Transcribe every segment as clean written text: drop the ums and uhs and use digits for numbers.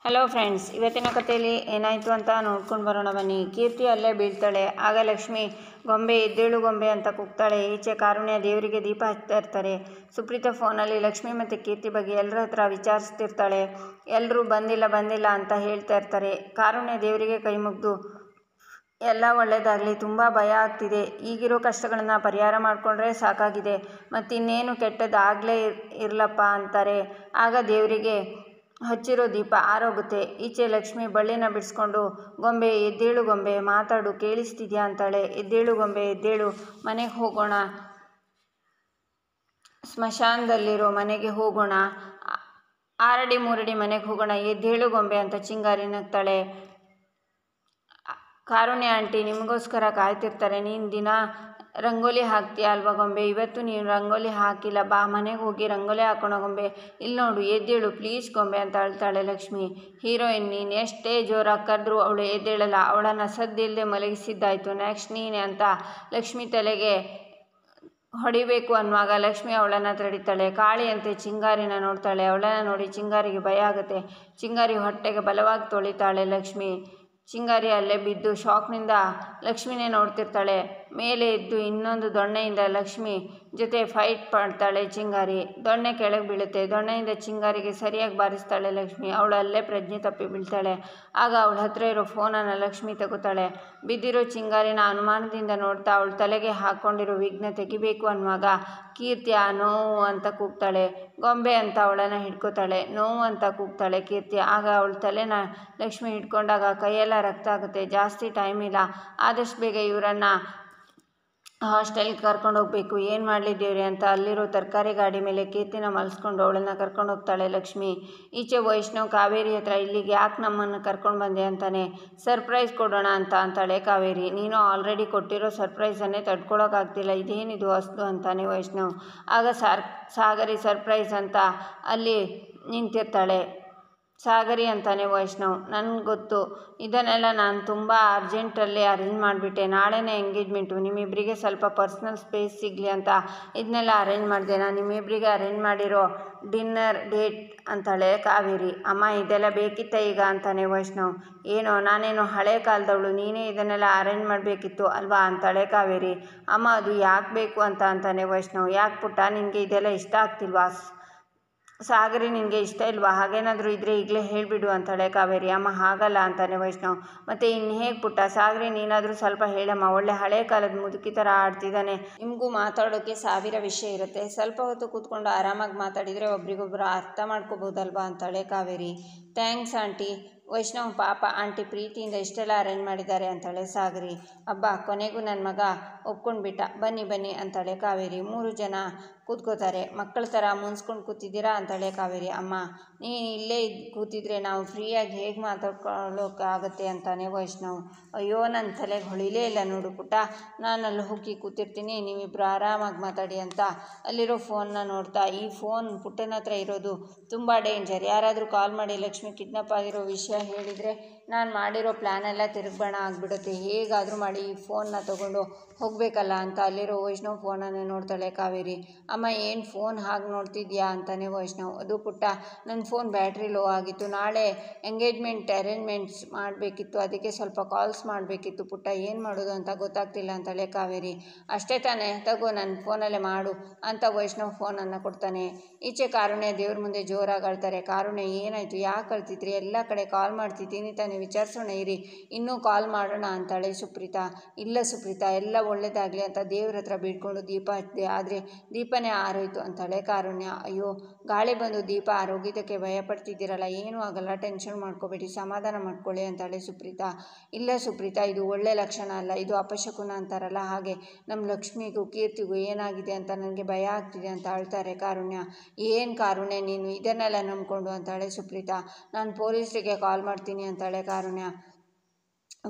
Hello friends, ಇವತ್ತಿನ ಕಥೆಯಲ್ಲಿ ಏನಾಯಿತು ಅಂತ ನೋಡ್ಕೊಂಡು ಬರೋಣ ಬನ್ನಿ. ಕೀರ್ತಿ ಅಲ್ಲೇ ಬೀಳ್ತಾಳೆ. ಆಗ ಲಕ್ಷ್ಮಿ ಗೊಂಬೆ ಎದ್ದೇಳು ಗೊಂಬೆ ಅಂತ ಕೂಗ್ತಾಳೆ. ಈಚೆ ಕಾರುಣ್ಯ ದೇವರಿಗೆ ದೀಪ ಹಚ್ತಾ ಇರ್ತಾರೆ. ಸುಪ್ರೀತಾ ಫೋನಲ್ಲಿ ಲಕ್ಷ್ಮಿ ಮತ್ತು ಕೀರ್ತಿ ಬಗ್ಗೆ ಎಲ್ಲರ ಹತ್ರ ವಿಚಾರಿಸ್ತಿರ್ತಾಳೆ. ಎಲ್ಲರೂ ಬಂದಿಲ್ಲ ಅಂತ ಹೇಳ್ತಾ ಇರ್ತಾರೆ. ಕಾರುಣ್ಯ ದೇವರಿಗೆ ಕೈ ಮುಗಿದು ಎಲ್ಲ ಒಳ್ಳೆಯದಾಗಲಿ, ತುಂಬ ಭಯ ಆಗ್ತಿದೆ, ಈಗಿರೋ ಕಷ್ಟಗಳನ್ನು ಪರಿಹಾರ ಮಾಡಿಕೊಂಡ್ರೆ ಸಾಕಾಗಿದೆ, ಮತ್ತಿನ್ನೇನು ಕೆಟ್ಟದ್ದಾಗಲೇ ಇರಲಪ್ಪ ಅಂತಾರೆ. ಆಗ ದೇವರಿಗೆ ಹಚ್ಚಿರೋ ದೀಪ ಆರೋಗುತ್ತೆ. ಈಚೆ ಲಕ್ಷ್ಮಿ ಬಳ್ಳಿನ ಬಿಡಿಸ್ಕೊಂಡು ಗೊಂಬೆ ಎದ್ದೇಳು ಗೊಂಬೆ, ಮಾತಾಡು, ಕೇಳಿಸ್ತಿದ್ಯಾ ಅಂತಾಳೆ. ಎದ್ದೇಳು ಗೊಂಬೆ ಎದ್ದೇಳು, ಮನೆಗೆ ಹೋಗೋಣ, ಸ್ಮಶಾನದಲ್ಲಿರೋ ಮನೆಗೆ ಹೋಗೋಣ, 6 ಅಡಿ 3 ಅಡಿ ಮನೆಗೆ ಹೋಗೋಣ, ಎದ್ದೇಳು ಗೊಂಬೆ ಅಂತ ಚಿಂಗಾರಿ ನಗ್ತಾಳೆ. ಕಾರುಣ್ಯ ಆಂಟಿ ನಿಮಗೋಸ್ಕರ ಕಾಯ್ತಿರ್ತಾರೆ. ನೀನು ದಿನ ರಂಗೋಲಿ ಹಾಕ್ತೀಯ ಅಲ್ವಾ ಗೊಂಬೆ, ಇವತ್ತು ನೀನು ರಂಗೋಲಿ ಹಾಕಿಲ್ಲ, ಬಾ ಮನೆಗೆ ಹೋಗಿ ರಂಗೋಲಿ ಹಾಕೋಣ ಗೊಂಬೆ, ಇಲ್ಲಿ ನೋಡು ಎದ್ದೇಳು ಪ್ಲೀಸ್ ಗೊಂಬೆ ಅಂತ ಅಳ್ತಾಳೆ ಲಕ್ಷ್ಮಿ. ಹೀರೋಯಿನ್, ನೀನು ಎಷ್ಟೇ ಜೋರಾಗಿ ಕರೆದ್ರೂ ಅವಳು ಎದ್ದೇಳಲ್ಲ, ಅವಳನ್ನು ಸದ್ದಿಲ್ಲದೆ ಮಲಗಿಸಿದ್ದಾಯ್ತು, ನೆಕ್ಸ್ಟ್ ನೀನೆ ಅಂತ ಲಕ್ಷ್ಮಿ ತಲೆಗೆ ಹೊಡಿಬೇಕು ಅನ್ನುವಾಗ ಲಕ್ಷ್ಮಿ ಅವಳನ್ನು ತಡಿತಾಳೆ. ಕಾಳಿಯಂತೆ ಚಿಂಗಾರಿನ ನೋಡ್ತಾಳೆ. ಅವಳನ್ನು ನೋಡಿ ಚಿಂಗಾರಿಗೆ ಭಯ ಆಗುತ್ತೆ. ಚಿಂಗಾರಿ ಹೊಟ್ಟೆಗೆ ಬಲವಾಗಿ ತೊಳಿತಾಳೆ ಲಕ್ಷ್ಮಿ. ಚಿಂಗಾರಿ ಅಲ್ಲೇ ಬಿದ್ದು ಶಾಕ್ನಿಂದ ಲಕ್ಷ್ಮಿನೇ ನೋಡ್ತಿರ್ತಾಳೆ. ಮೇಲೆ ಎದ್ದು ಇನ್ನೊಂದು ದೊಣ್ಣೆಯಿಂದ ಲಕ್ಷ್ಮಿ ಜೊತೆ ಫೈಟ್ ಮಾಡ್ತಾಳೆ ಚಿಂಗಾರಿ. ದೊಣ್ಣೆ ಕೆಳಗೆ ಬೀಳುತ್ತೆ. ದೊಣ್ಣೆಯಿಂದ ಚಿಂಗಾರಿಗೆ ಸರಿಯಾಗಿ ಬಾರಿಸ್ತಾಳೆ ಲಕ್ಷ್ಮಿ. ಅವಳು ಅಲ್ಲೇ ಪ್ರಜ್ಞೆ ತಪ್ಪಿ ಬೀಳ್ತಾಳೆ. ಆಗ ಅವಳ ಹತ್ರ ಇರೋ ಫೋನನ್ನು ಲಕ್ಷ್ಮಿ ತಗೋತಾಳೆ. ಬಿದ್ದಿರೋ ಚಿಂಗಾರಿನ ಅನುಮಾನದಿಂದ ನೋಡ್ತಾ ಅವಳು ತಲೆಗೆ ಹಾಕ್ಕೊಂಡಿರೋ ವಿಘ್ನ ತೆಗಿಬೇಕು ಅನ್ನುವಾಗ ಕೀರ್ತಿ ನೋವು ಅಂತ ಕೂಗ್ತಾಳೆ. ಗೊಂಬೆ ಅಂತ ಅವಳನ್ನು ಹಿಡ್ಕೋತಾಳೆ. ನೋವು ಅಂತ ಕೂಗ್ತಾಳೆ ಕೀರ್ತಿ. ಆಗ ಅವಳ ತಲೆನ ಲಕ್ಷ್ಮಿ ಹಿಡ್ಕೊಂಡಾಗ ಕೈಯೆಲ್ಲ ರಕ್ತ ಆಗುತ್ತೆ. ಜಾಸ್ತಿ ಟೈಮ್ ಇಲ್ಲ, ಆದಷ್ಟು ಬೇಗ ಇವರನ್ನು ಹಾಸ್ಟೆಲ್ಗೆ ಕರ್ಕೊಂಡು ಹೋಗಬೇಕು, ಏನು ಮಾಡಲಿ ದೇವ್ರೆ ಅಂತ ಅಲ್ಲಿರೋ ತರಕಾರಿ ಗಾಡಿ ಮೇಲೆ ಕೀರ್ತಿನ ಮಲಸ್ಕೊಂಡು ಅವಳನ್ನು ಕರ್ಕೊಂಡು ಹೋಗ್ತಾಳೆ ಲಕ್ಷ್ಮಿ. ಈಚೆ ವೈಷ್ಣವ್ ಕಾವೇರಿ ಹತ್ರ ಇಲ್ಲಿಗೆ ಯಾಕೆ ನಮ್ಮನ್ನು ಕರ್ಕೊಂಡು ಬಂದೆ ಅಂತಾನೆ. ಸರ್ಪ್ರೈಸ್ ಕೊಡೋಣ ಅಂತಾಳೆ ಕಾವೇರಿ. ನೀನು ಆಲ್ರೆಡಿ ಕೊಟ್ಟಿರೋ ಸರ್ಪ್ರೈಸನ್ನೇ ತಡ್ಕೊಳೋಕ್ಕಾಗ್ತಿಲ್ಲ, ಇದೇನಿದು ಹೊಸ್ದು ಅಂತಾನೆ ವೈಷ್ಣವ್. ಆಗ ಸಾಗರಿ ಸರ್ಪ್ರೈಸ್ ಅಂತ ಅಲ್ಲಿ ನಿಂತಿರ್ತಾಳೆ. ಸಾಗರಿ ಅಂತಾನೆ ವೈಷ್ಣವ್. ನನಗೆ ಗೊತ್ತು, ಇದನ್ನೆಲ್ಲ ನಾನು ತುಂಬ ಅರ್ಜೆಂಟಲ್ಲಿ ಅರೇಂಜ್ ಮಾಡಿಬಿಟ್ಟೆ, ನಾಳೆನೇ ಎಂಗೇಜ್ಮೆಂಟು, ನಿಮ್ಮಿಬ್ಬರಿಗೆ ಸ್ವಲ್ಪ ಪರ್ಸ್ನಲ್ ಸ್ಪೇಸ್ ಸಿಗಲಿ ಅಂತ ಇದನ್ನೆಲ್ಲ ಅರೇಂಜ್ ಮಾಡಿದೆ. ನಾನು ನಿಮ್ಮಿಬ್ಬರಿಗೆ ಅರೇಂಜ್ ಮಾಡಿರೋ ಡಿನ್ನರ್ ಡೇಟ್ ಅಂತಾಳೆ ಕಾವೇರಿ. ಅಮ್ಮ ಇದೆಲ್ಲ ಬೇಕಿತ್ತ ಈಗ ಅಂತಾನೆ ವೈಷ್ಣವ್. ಏನೋ ನಾನೇನೋ ಹಳೆ ಕಾಲದವಳು, ನೀನೇ ಇದನ್ನೆಲ್ಲ ಅರೇಂಜ್ ಮಾಡಬೇಕಿತ್ತು ಅಲ್ವಾ ಅಂತಾಳೆ ಕಾವೇರಿ. ಅಮ್ಮ ಅದು ಯಾಕೆ ಬೇಕು ಅಂತಾನೆ ವೈಷ್ಣವ್. ಯಾಕೆ ಪುಟ್ಟ, ನಿನಗೆ ಇದೆಲ್ಲ ಇಷ್ಟ ಆಗ್ತಿಲ್ವಾ? ಸಾಗರಿ ನಿನಗೆ ಇಷ್ಟ ಇಲ್ವಾ? ಹಾಗೇನಾದರೂ ಇದ್ದರೆ ಈಗಲೇ ಹೇಳಿಬಿಡು ಅಂತಾಳೆ ಕಾವೇರಿ. ಅಮ್ಮ ಹಾಗಲ್ಲ ಅಂತಾನೆ ವೈಷ್ಣವ್. ಮತ್ತು ಇನ್ನು ಹೇಗೆ ಪುಟ್ಟ, ಸಾಗರಿ ನೀನಾದರೂ ಸ್ವಲ್ಪ ಹೇಳಮ್ಮ, ಒಳ್ಳೆ ಹಳೆ ಕಾಲದ ಮುದುಕಿ ಥರ ಆಡ್ತಿದ್ದಾನೆ, ನಿಮಗೂ ಮಾತಾಡೋಕ್ಕೆ 1000 ವಿಷಯ ಇರುತ್ತೆ, ಸ್ವಲ್ಪ ಹೊತ್ತು ಕೂತ್ಕೊಂಡು ಆರಾಮಾಗಿ ಮಾತಾಡಿದರೆ ಒಬ್ರಿಗೊಬ್ಬರು ಅರ್ಥ ಮಾಡ್ಕೋಬೋದಲ್ವಾ ಅಂತಾಳೆ ಕಾವೇರಿ. Thanks aunty. ವೈಷ್ಣವ್ ಪಾಪ ಆಂಟಿ ಪ್ರೀತಿಯಿಂದ ಇಷ್ಟೆಲ್ಲ ಅರೇಂಜ್ ಮಾಡಿದ್ದಾರೆ ಅಂತಾಳೆ ಸಾಗರಿ. ಅಬ್ಬಾ ಕೊನೆಗೂ ನನ್ನ ಮಗ ಒಪ್ಕೊಂಡ್ಬಿಟ್ಟ, ಬನ್ನಿ ಅಂತಾಳೆ ಕಾವೇರಿ. 3 ಜನ ಕೂತ್ಕೋತಾರೆ. ಮಕ್ಕಳ ಥರ ಮುನ್ಸ್ಕೊಂಡು ಕೂತಿದ್ದೀರಾ ಅಂತಾಳೆ ಕಾವೇರಿ. ಅಮ್ಮ ನೀನು ಇಲ್ಲೇ ಕೂತಿದ್ರೆ ನಾವು ಫ್ರೀಯಾಗಿ ಹೇಗೆ ಮಾತಾಡ್ಕೊಳ್ಳೋಕ್ಕಾಗತ್ತೆ ಅಂತಾನೆ ವೈಷ್ಣವ್. ಅಯ್ಯೋ ನನ್ನ ತಲೆಗೆ ಹೊಳಿಲೇ ಇಲ್ಲ ನೋಡು ಪುಟ್ಟ, ನಾನು ಅಲ್ಲಿ ಹೋಗಿ ಕೂತಿರ್ತೀನಿ, ನೀವಿಬ್ಬರು ಆರಾಮಾಗಿ ಮಾತಾಡಿ ಅಂತ ಅಲ್ಲಿರೋ ಫೋನ್ನ ನೋಡ್ತಾ, ಈ ಫೋನ್ ಪುಟ್ಟನ ಹತ್ರ ಇರೋದು ತುಂಬ ಡೇಂಜರ್, ಯಾರಾದರೂ ಕಾಲ್ ಮಾಡಿ ಲಕ್ಷ್ಮಿ ಕಿಡ್ನಾಪ್ ಆಗಿರೋ ವಿಷಯ ಹೇಳಿದರೆ ನಾನು ಮಾಡಿರೋ ಪ್ಲ್ಯಾನೆಲ್ಲ ತಿರುಗ್ಬಾಣ ಆಗಿಬಿಡುತ್ತೆ, ಹೇಗಾದರೂ ಮಾಡಿ ಈ ಫೋನ್ನ ತೊಗೊಂಡು ಹೋಗಬೇಕಲ್ಲ ಅಂತ ಅಲ್ಲಿರೋ ವೈಷ್ಣವ್ ಫೋನನ್ನೇ ನೋಡ್ತಾಳೆ ಕಾವೇರಿ. ಅಮ್ಮ ಏನು ಫೋನ್ ಹಾಗೆ ನೋಡ್ತಿದ್ಯಾ ಅಂತಾನೆ ವೈಷ್ಣವ್. ಅದು ಪುಟ್ಟ ನನ್ನ ಫೋನ್ ಬ್ಯಾಟ್ರಿ ಲೋ ಆಗಿತ್ತು, ನಾಳೆ ಎಂಗೇಜ್ಮೆಂಟ್ ಅರೇಂಜ್ಮೆಂಟ್ಸ್ ಮಾಡಬೇಕಿತ್ತು, ಅದಕ್ಕೆ ಸ್ವಲ್ಪ ಕಾಲ್ಸ್ ಮಾಡಬೇಕಿತ್ತು ಪುಟ್ಟ, ಏನು ಮಾಡೋದು ಅಂತ ಗೊತ್ತಾಗ್ತಿಲ್ಲ ಅಂತಾಳೆ ಕಾವೇರಿ. ಅಷ್ಟೇ ತಾನೇ, ತಗೋ ನನ್ನ ಫೋನಲ್ಲೇ ಮಾಡು ಅಂತ ವೈಷ್ಣವ್ ಫೋನನ್ನು ಕೊಡ್ತಾನೆ. ಈಚೆ ಕಾರುಣ್ಯ ದೇವ್ರ ಮುಂದೆ ಜೋರಾಗಿ ಅಳ್ತಾರೆ. ಕಾರುಣ್ಯ ಏನಾಯಿತು, ಯಾಕೆ ಅಳ್ತಿದ್ರಿ, ಎಲ್ಲ ಕಡೆ ಕಾಲ್ ಮಾಡ್ತಿದ್ದೀನಿ ತಾನೇ, ವಿಚಾರಿಸೋಣ ಇರಿ, ಇನ್ನೂ ಕಾಲ್ ಮಾಡೋಣ ಅಂತಾಳೆ ಸುಪ್ರೀತಾ. ಇಲ್ಲ ಸುಪ್ರೀತಾ, ಎಲ್ಲ ಒಳ್ಳೇದಾಗಲಿ ಅಂತ ದೇವ್ರ ಹತ್ರ ಬೀಳ್ಕೊಂಡು ದೀಪ ಹಚ್ಚಿದೆ, ಆದರೆ ದೀಪನೇ ಆರೋಯ್ತು ಅಂತಾಳೆ ಕಾರುಣ್ಯ. ಅಯ್ಯೋ ಗಾಳಿ ಬಂದು ದೀಪ ಆರೋಗಿದ್ದಕ್ಕೆ ಭಯಪಡ್ತಿದ್ದೀರಲ್ಲ, ಏನೂ ಆಗಲ್ಲ, ಟೆನ್ಷನ್ ಮಾಡ್ಕೋಬೇಡಿ, ಸಮಾಧಾನ ಮಾಡ್ಕೊಳ್ಳಿ ಅಂತಾಳೆ ಸುಪ್ರೀತಾ. ಇಲ್ಲ ಸುಪ್ರೀತಾ, ಇದು ಒಳ್ಳೆ ಲಕ್ಷಣ ಅಲ್ಲ, ಇದು ಅಪಶಕುನ ಅಂತಾರಲ್ಲ ಹಾಗೆ, ನಮ್ಮ ಲಕ್ಷ್ಮಿಗೂ ಕೀರ್ತಿಗೂ ಏನಾಗಿದೆ ಅಂತ ನನಗೆ ಭಯ ಆಗ್ತಿದೆ ಅಂತ ಅಳ್ತಾರೆ ಕಾರುಣ್ಯ. ಏನು ಕಾರುಣ್ಯ ನೀನು ಇದನ್ನೆಲ್ಲ ನಂಬ್ಕೊಂಡು ಅಂತಾಳೆ ಸುಪ್ರೀತಾ. ನಾನು ಪೊಲೀಸರಿಗೆ ಕಾಲ್ ಮಾಡ್ತೀನಿ ಅಂತಾಳೆ ಕಾರುಣ್ಯ.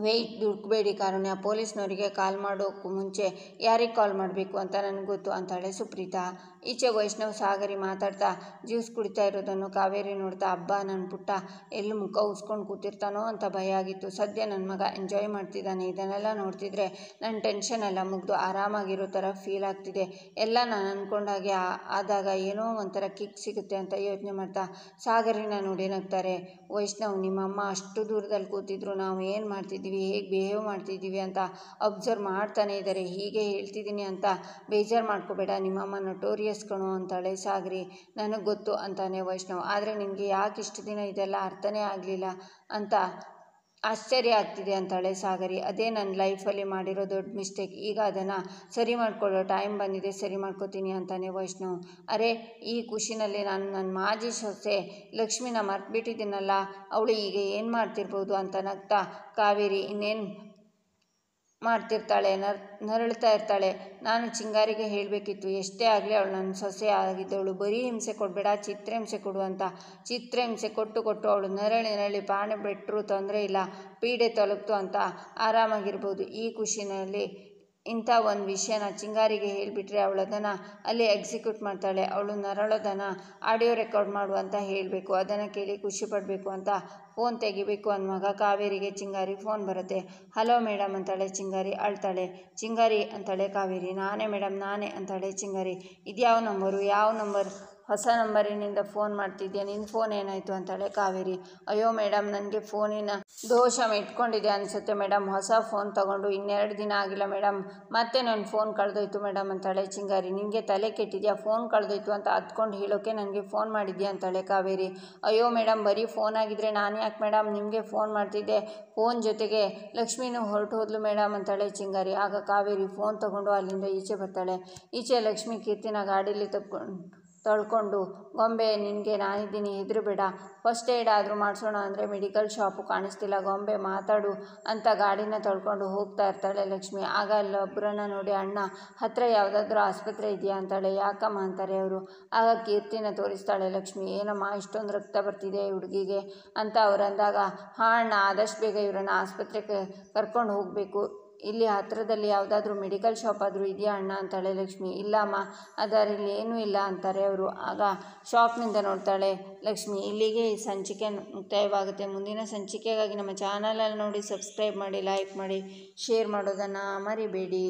ವೆಯ್ಟ್, ದುಡ್ಬೇಡಿ ಕಾರುಣ್ಯ, ಪೊಲೀಸ್ನವರಿಗೆ ಕಾಲ್ ಮಾಡೋಕ್ಕೂ ಮುಂಚೆ ಯಾರಿಗೆ ಕಾಲ್ ಮಾಡಬೇಕು ಅಂತ ನನಗೆ ಗೊತ್ತು ಅಂತಾಳೆ ಸುಪ್ರೀತಾ. ಈಚೆ ವೈಷ್ಣವ್ ಸಾಗರಿ ಮಾತಾಡ್ತಾ ಜ್ಯೂಸ್ ಕುಡಿತಾ ಇರೋದನ್ನು ಕಾವೇರಿ ನೋಡ್ತಾ, ಹಬ್ಬ ನನ್ನ ಪುಟ್ಟ ಎಲ್ಲಿ ಮುಖ ಉಸ್ಕೊಂಡು ಕೂತಿರ್ತಾನೋ ಅಂತ ಭಯ ಆಗಿತ್ತು. ಸದ್ಯ ನನ್ನ ಮಗ ಎಂಜಾಯ್ ಮಾಡ್ತಿದ್ದಾನೆ. ಇದನ್ನೆಲ್ಲ ನೋಡ್ತಿದ್ರೆ ನನ್ನ ಟೆನ್ಷನ್ ಎಲ್ಲ ಮುಗಿದು ಆರಾಮಾಗಿರೋ ಥರ ಫೀಲ್ ಆಗ್ತಿದೆ. ಎಲ್ಲ ನಾನು ಅಂದ್ಕೊಂಡಾಗೆ ಆದಾಗ ಏನೋ ಒಂಥರ ಕಿಕ್ ಸಿಗುತ್ತೆ ಅಂತ ಯೋಚನೆ ಮಾಡ್ತಾ ಸಾಗರಿನ ನೋಡಿ ನಗ್ತಾರೆ. ವೈಷ್ಣವ್, ನಿಮ್ಮಮ್ಮ ಅಷ್ಟು ದೂರದಲ್ಲಿ ಕೂತಿದ್ರು ನಾವು ಏನು ಮಾಡ್ತಿದ್ದೀವಿ, ಹೇಗೆ ಬಿಹೇವ್ ಮಾಡ್ತಿದ್ದೀವಿ ಅಂತ ಅಬ್ಸರ್ವ್ ಮಾಡ್ತಾನೆ ಇದ್ದಾರೆ. ಹೀಗೆ ಹೇಳ್ತಿದ್ದೀನಿ ಅಂತ ಬೇಜಾರು ಮಾಡ್ಕೋಬೇಡ, ನಿಮ್ಮಮ್ಮ ನೊಟೋರಿಯಸ್ ಕಣೋ ಅಂತಾಳೆ ಸಾಗರಿ. ನನಗೆ ಗೊತ್ತು ಅಂತಾನೆ ವೈಷ್ಣವ್. ಆದರೆ ನಿನಗೆ ಯಾಕೆ ಇಷ್ಟು ದಿನ ಇದೆಲ್ಲ ಅರ್ಥನೇ ಆಗಲಿಲ್ಲ ಅಂತ ಆಶ್ಚರ್ಯ ಆಗ್ತಿದೆ ಅಂತಾಳೆ ಸಾಗರಿ. ಅದೇ ನನ್ನ ಲೈಫಲ್ಲಿ ಮಾಡಿರೋ ದೊಡ್ಡ ಮಿಸ್ಟೇಕ್. ಈಗ ಅದನ್ನು ಸರಿ ಮಾಡ್ಕೊಳ್ಳೋ ಟೈಮ್ ಬಂದಿದೆ, ಸರಿ ಮಾಡ್ಕೋತೀನಿ ಅಂತಾನೆ ವೈಷ್ಣವ್. ಅರೆ, ಈ ಖುಷಿನಲ್ಲಿ ನಾನು ನನ್ನ ಮಾಜಿ ಸೊಸೆ ಲಕ್ಷ್ಮಿನ ಮರ್ತ್ಬಿಟ್ಟಿದ್ದೀನಲ್ಲ, ಅವಳು ಈಗ ಏನು ಮಾಡ್ತಿರ್ಬೋದು ಅಂತ ನಗ್ತಾ ಕಾವೇರಿ ಇನ್ನೇನು ಮಾಡ್ತಿರ್ತಾಳೆ, ನರಳ್ತಾ ಇರ್ತಾಳೆ. ನಾನು ಚಿಂಗಾರಿಗೆ ಹೇಳಬೇಕಿತ್ತು, ಎಷ್ಟೇ ಆಗಲಿ ಅವಳು ನನ್ನ ಸೊಸೆ ಆಗಿದ್ದವಳು, ಬರೀ ಹಿಂಸೆ ಕೊಡಬೇಡ, ಚಿತ್ರಹಿಂಸೆ ಕೊಡು ಅಂತ. ಚಿತ್ರಹಿಂಸೆ ಕೊಟ್ಟು ಅವಳು ನರಳಿ ಪ್ರಾಣ ಬಿಟ್ಟರು ತೊಂದರೆ ಇಲ್ಲ, ಪೀಡೆ ತೊಲಗ್ತು ಅಂತ ಆರಾಮಾಗಿರ್ಬೋದು. ಈ ಖುಷಿನಲ್ಲಿ ಇಂಥ ಒಂದು ವಿಷಯನ ಚಿಂಗಾರಿಗೆ ಹೇಳಿಬಿಟ್ರೆ ಅವಳು ಅದನ್ನು ಅಲ್ಲಿ ಎಕ್ಸಿಕ್ಯೂಟ್ ಮಾಡ್ತಾಳೆ. ಅವಳು ನರಳೋದನ್ನು ಆಡಿಯೋ ರೆಕಾರ್ಡ್ ಮಾಡು ಅಂತ ಹೇಳಬೇಕು, ಅದನ್ನು ಕೇಳಿ ಖುಷಿ ಪಡಬೇಕು ಅಂತ ಫೋನ್ ತೆಗಿಬೇಕು ಅನ್ನುವಾಗ ಕಾವೇರಿಗೆ ಚಿಂಗಾರಿ ಫೋನ್ ಬರುತ್ತೆ. ಹಲೋ ಮೇಡಮ್ ಅಂತಾಳೆ ಚಿಂಗಾರಿ. ಅಳ್ತಾಳೆ. ಚಿಂಗಾರಿ ಅಂತಾಳೆ ಕಾವೇರಿ. ನಾನೇ ಮೇಡಮ್, ನಾನೇ ಅಂತಾಳೆ ಚಿಂಗಾರಿ. ಇದ್ಯಾವ ನಂಬರು, ಯಾವ ನಂಬರ್, ಹೊಸ ನಂಬರಿನಿಂದ ಫೋನ್ ಮಾಡ್ತಿದ್ಯಾ, ನಿನ್ನ ಫೋನ್ ಏನಾಯಿತು ಅಂತಾಳೆ ಕಾವೇರಿ. ಅಯ್ಯೋ ಮೇಡಮ್, ನನಗೆ ಫೋನಿನ ದೋಷ ಇಟ್ಕೊಂಡಿದೆ ಅನಿಸುತ್ತೆ ಮೇಡಮ್, ಹೊಸ ಫೋನ್ ತಗೊಂಡು 2 ದಿನ ಆಗಿಲ್ಲ ಮೇಡಮ್, ಮತ್ತೆ ನನ್ನ ಫೋನ್ ಕಳೆದೋಯ್ತು ಮೇಡಮ್ ಅಂತಾಳೆ ಚಿಂಗಾರಿ. ನಿನಗೆ ತಲೆ ಕೆಟ್ಟಿದೆಯಾ, ಫೋನ್ ಕಳೆದೋಯ್ತು ಅಂತ ಹತ್ಕೊಂಡು ಹೇಳೋಕ್ಕೆ ನನಗೆ ಫೋನ್ ಮಾಡಿದ್ಯಾ ಅಂತಾಳೆ ಕಾವೇರಿ. ಅಯ್ಯೋ ಮೇಡಮ್, ಬರೀ ಫೋನ್ ಆಗಿದ್ದರೆ ನಾನು ಯಾಕೆ ಮೇಡಮ್ ನಿಮಗೆ ಫೋನ್ ಮಾಡ್ತಿದ್ದೆ, ಫೋನ್ ಜೊತೆಗೆ ಲಕ್ಷ್ಮಿನೂ ಹೊರಟು ಹೋದ್ಲು ಮೇಡಮ್ ಅಂತಾಳೆ ಚಿಂಗಾರಿ. ಆಗ ಕಾವೇರಿ ಫೋನ್ ತಗೊಂಡು ಅಲ್ಲಿಂದ ಈಚೆ ಬರ್ತಾಳೆ. ಈಚೆ ಲಕ್ಷ್ಮಿ ಕೀರ್ತಿನ ಗಾಡೀಲಿ ತಳ್ಕೊಂಡು, ಗೊಂಬೆ ನಿನಗೆ ನಾನಿದ್ದೀನಿ, ಹೆದರಬೇಡ, ಫಸ್ಟ್ ಏಡ್ ಆದರೂ ಮಾಡಿಸೋಣ ಅಂದರೆ ಮೆಡಿಕಲ್ ಶಾಪು ಕಾಣಿಸ್ತಿಲ್ಲ, ಗೊಂಬೆ ಮಾತಾಡು ಅಂತ ಗಾಡಿನ ತಳ್ಕೊಂಡು ಹೋಗ್ತಾ ಇರ್ತಾಳೆ ಲಕ್ಷ್ಮಿ. ಆಗ ಅಲ್ಲೊಬ್ಬರನ್ನ ನೋಡಿ, ಅಣ್ಣ ಹತ್ತಿರ ಯಾವುದಾದ್ರೂ ಆಸ್ಪತ್ರೆ ಇದೆಯಾ ಅಂತಾಳೆ. ಯಾಕಮ್ಮ ಅಂತಾರೆ ಅವರು. ಆಗ ಕೀರ್ತಿನ ತೋರಿಸ್ತಾಳೆ ಲಕ್ಷ್ಮಿ. ಏನಮ್ಮ ಇಷ್ಟೊಂದು ರಕ್ತ ಬರ್ತಿದೆ ಹುಡುಗಿಗೆ ಅಂತ ಅವ್ರು ಅಂದಾಗ, ಹಾಂ ಅಣ್ಣ, ಆದಷ್ಟು ಬೇಗ ಇವರನ್ನು ಆಸ್ಪತ್ರೆಗೆ ಕರ್ಕೊಂಡು ಹೋಗಬೇಕು, ಇಲ್ಲಿ ಹತ್ತಿರದಲ್ಲಿ ಯಾವುದಾದ್ರೂ ಮೆಡಿಕಲ್ ಶಾಪ್ ಆದರೂ ಇದೆಯಾ ಅಣ್ಣ ಅಂತಾಳೆ ಲಕ್ಷ್ಮಿ. ಇಲ್ಲ ಅಮ್ಮ, ಅದರಲ್ಲಿ ಏನೂ ಇಲ್ಲ ಅಂತಾರೆ ಅವರು. ಆಗ ಶಾಕ್ನಿಂದ ನೋಡ್ತಾಳೆ ಲಕ್ಷ್ಮಿ. ಇಲ್ಲಿಗೆ ಈ ಸಂಚಿಕೆ ಮುಕ್ತಾಯವಾಗುತ್ತೆ. ಮುಂದಿನ ಸಂಚಿಕೆಗಾಗಿ ನಮ್ಮ ಚಾನಲಲ್ಲಿ ನೋಡಿ ಸಬ್ಸ್ಕ್ರೈಬ್ ಮಾಡಿ, ಲೈಕ್ ಮಾಡಿ, ಶೇರ್ ಮಾಡೋದನ್ನು ಮರಿಬೇಡಿ.